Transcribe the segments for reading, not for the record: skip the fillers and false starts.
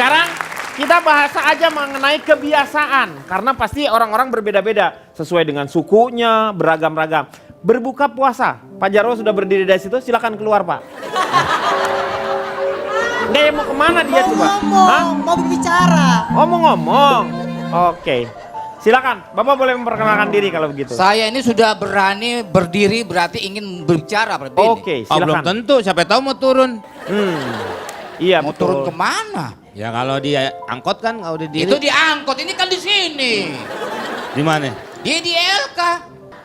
Sekarang kita bahas aja mengenai kebiasaan. Karena pasti orang-orang berbeda-beda. Sesuai dengan sukunya, beragam-ragam. Berbuka puasa. Pak Jarwo sudah berdiri dari situ, silakan keluar Pak. Enggak ya, mau kemana dia coba? Mau berbicara. Oh mau ngomong. Oke. Silakan, Bapak boleh memperkenalkan diri kalau begitu. Saya ini sudah berani berdiri berarti ingin berbicara. Oke, Oh, belum silakan. tentu, siapa tahu mau turun. Iya Mau betul. turun kemana? Ya kalau dia angkot kan kalau udah diri. Itu diangkut, ini kan di sini. Di mana? Dia di LK.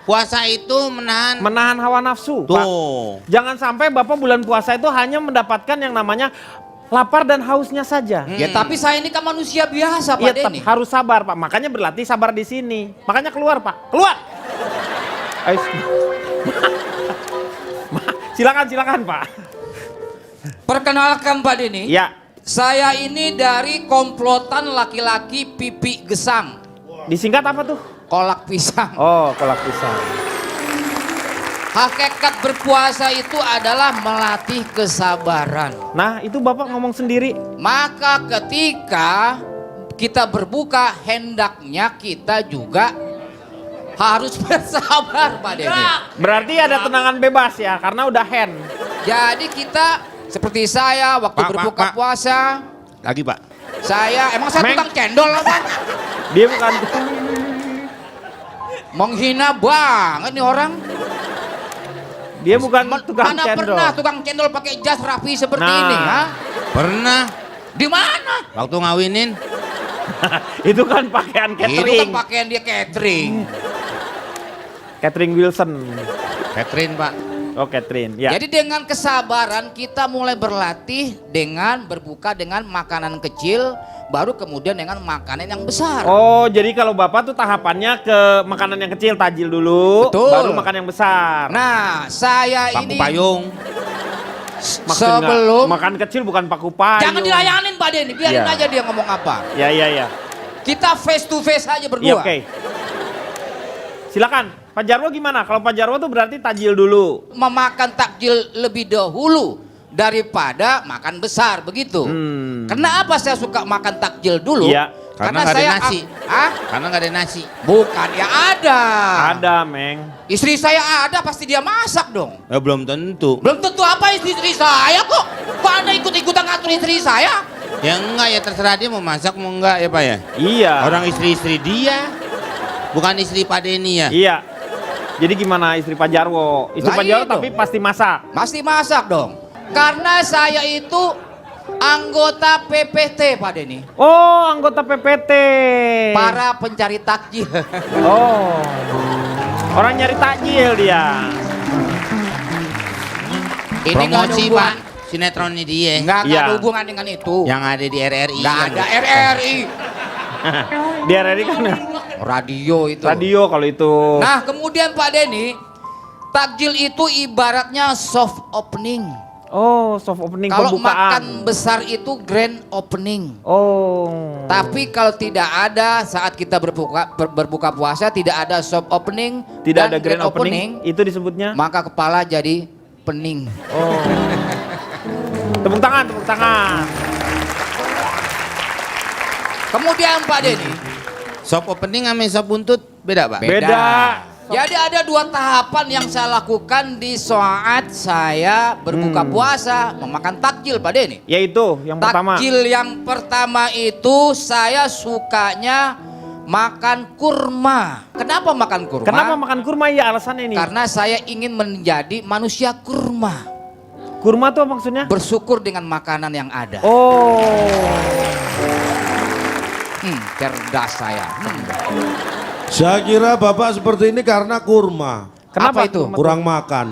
Puasa itu menahan. Menahan hawa nafsu, Pak. Tuh. Jangan sampai Bapak bulan puasa itu hanya mendapatkan yang namanya lapar dan hausnya saja. Ya tapi saya ini kan manusia biasa Pak Iya, Denny. harus sabar Pak. Makanya berlatih sabar di sini. Makanya keluar Pak, keluar. Ayo. Silakan Pak. Perkenalkan Pak Denny. Ya, Saya ini dari komplotan laki-laki pipi gesang. disingkat apa tuh? Kolak pisang. Oh, kolak pisang. Hakikat berpuasa itu adalah melatih kesabaran. Nah, itu Bapak ngomong sendiri. Maka ketika kita berbuka, hendaknya kita juga harus bersabar Pak Denny. Berarti ada tenangan bebas ya, karena udah hand. Jadi kita seperti saya waktu Pak, berbuka Pak. puasa, Lagi Pak. saya emang saya Meng. tukang cendol apa? Dia bukan. Menghina banget nih orang. Dia bukan tukang Mana cendol. pernah tukang cendol pakai jas rapi seperti Nah. ini, ha? Pernah Di mana? waktu ngawinin. Itu kan pakaian Itu kan catering. pakaian dia catering. Catering Wilson. Catherine Pak. Oh, Catherine. Ya. Jadi dengan kesabaran kita mulai berlatih dengan berbuka dengan makanan kecil, baru kemudian dengan makanan yang besar. Oh, jadi kalau Bapak tuh tahapannya ke makanan yang kecil, tajil dulu, Betul. baru makan yang besar. Nah, saya Paku ini payung. Maksudnya, sebelum makan kecil bukan paku payung. jangan dilayanin Pak Denny, biarin Iya. aja dia ngomong apa. Ya. Kita face to face aja Iya, berdua. oke. Silakan, Pak Jarwo gimana? Kalau Pak Jarwo tuh berarti tajil dulu. Memakan takjil lebih dahulu daripada makan besar begitu. Karena apa saya suka makan takjil dulu? Iya. Karena nggak ada saya nasi. Hah? Karena nggak ada nasi. Bukan ya ada. Ada, Meng. Istri saya ada pasti dia masak dong. Ya belum tentu. Belum tentu apa istri saya kok. Kok Anda ikut-ikutan ngatur istri saya? Ya enggak ya terserah dia mau masak mau enggak ya Pak ya. Iya. Orang istri-istri dia. Bukan istri Pak Denny ya. Iya. Jadi gimana istri Pak Jarwo? Istri Lah Pak Jarwo iya tapi dong. pasti masak. Pasti masak dong. Karena saya itu anggota PPT Pak Denny. Oh, anggota PPT. Para pencari takjil. Oh. Orang nyari takjil dia. Ini nggak ada Promosi hubungan. Pak. Sinetronnya dia. Nggak Iya. ada hubungan dengan itu. Yang ada di RRI. Nggak kan? ada RRI. Di RRI kan Radio itu. radio kalau itu. Nah kemudian Pak Denny, takjil itu ibaratnya soft opening. Oh, soft opening Kalau pembukaan. makan besar itu grand opening. Oh. Tapi kalau tidak ada saat kita berbuka puasa tidak ada soft opening, Tidak dan ada grand opening, itu disebutnya. maka kepala jadi pening. Oh. Tepuk tangan, tepuk tangan. Kemudian Pak Denny, Sop opening sama sop buntut beda Pak? Beda. jadi ada dua tahapan yang saya lakukan di saat saya berbuka puasa memakan takjil Pak Denny. Yaitu yang pertama. Takjil yang pertama itu saya sukanya makan kurma. Kenapa makan kurma? Kenapa makan kurma ya alasannya ini? Karena saya ingin menjadi manusia kurma. Kurma tuh maksudnya? Bersyukur dengan makanan yang ada. Oh. Cerdas saya. Saya kira Bapak seperti ini karena kurma. Kenapa Apa itu? kurma? Kurang makan.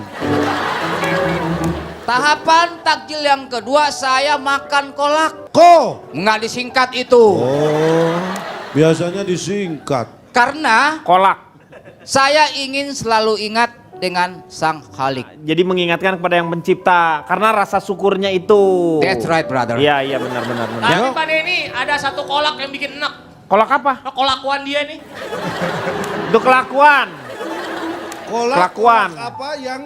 Tahapan takjil yang kedua saya makan kolak. Nggak disingkat itu. Oh, biasanya disingkat. Karena Kolak. saya ingin selalu ingat dengan Sang Khalik. Jadi mengingatkan kepada yang pencipta karena rasa syukurnya itu. That's right, brother. Iya, benar. Tapi Pak Denny ada satu kolak yang bikin enak. Kolak apa? Kolakuan dia nih. Itu kelakuan. Kolak Kelakuan. apa yang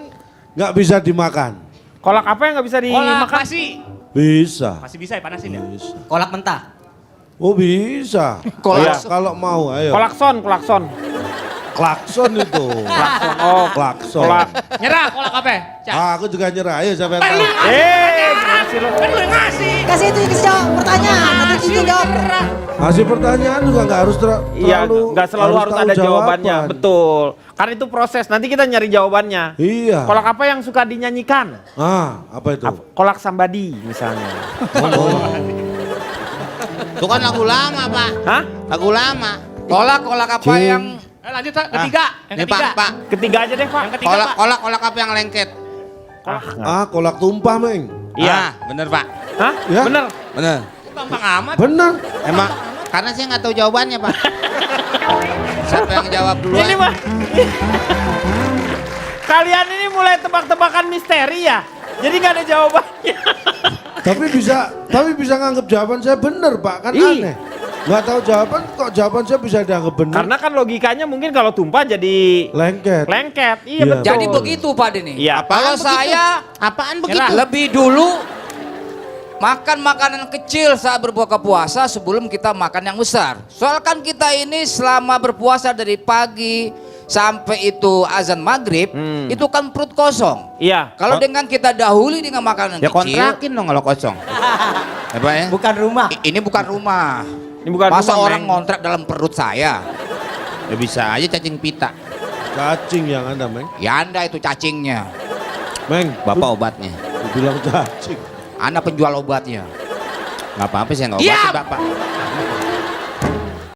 nggak bisa dimakan? Kolak apa yang nggak bisa Kolak dimakan? pasi. Bisa. Masih bisa ya panasin ya? Bisa. Kolak mentah. Oh bisa. Kolak. Kalau mau ayo. Klakson, klakson. Klakson itu. Klakson. Oh, Klakson. kolak. Nyerah kolak apa? Cak. Aku juga nyerah. Ayo siapa yang Kan lu tahu? Gimana sih lu? Kan lu yang ngasih. Kasih itu kasih jawab pertanyaan. Nanti itu jawab. Masih pertanyaan juga nggak harus Iya, terlalu. nggak selalu harus tahu ada jawabannya. jawaban. Betul. Karena itu proses. Nanti kita nyari jawabannya. Iya. Kolak apa yang suka dinyanyikan? Apa itu? Kolak sambadi misalnya. Itu kan lagu lama, Pak. Hah? Lagu lama. Kolak apa Cing. yang Lanjut Pak, ketiga. Yang Nih, ketiga. Pak. Ketiga aja deh, Pak. Yang ketiga Pak. Kolak apa yang lengket? Kolak tumpah, Meng. Iya. Ah, bener, Pak. Hah? Ya. Bener. Bener. Gampang amat. Bener. Emang karena saya nggak tahu jawabannya, Pak. Siapa yang jawab duluan? Ini mah. Kalian ini mulai tebak-tebakan misteri ya. Jadi nggak ada jawabannya. Tapi bisa nganggap jawaban saya bener, Pak. Kan Ih. aneh. Nggak tahu jawaban, kok jawaban saya bisa dianggap bener. Karena kan logikanya mungkin kalau tumpah jadi lengket. lengket. Iya Iya. betul. jadi begitu Pak Denny. Iya. Kalau saya Apaan begitu? lebih dulu makan makanan kecil saat berbuka puasa sebelum kita makan yang besar. Soal kan kita ini selama berpuasa dari pagi sampai itu azan maghrib, itu kan perut kosong. Iya. Kalau dengan kita dahuli dengan makanan Ya kecil, kontrakin dong kalau kosong. Ya, Pak ya? Bukan rumah. ini bukan rumah. Ini bukan Masa rumah, orang Meng. ngontrak dalam perut saya? Ya bisa aja cacing pita. Cacing yang Anda, Meng. Ya Anda itu cacingnya, Meng, Bapak obatnya. bilang cacing. Anda penjual obatnya. Nggak apa-apa saya nggak Diam! obatin, Bapak.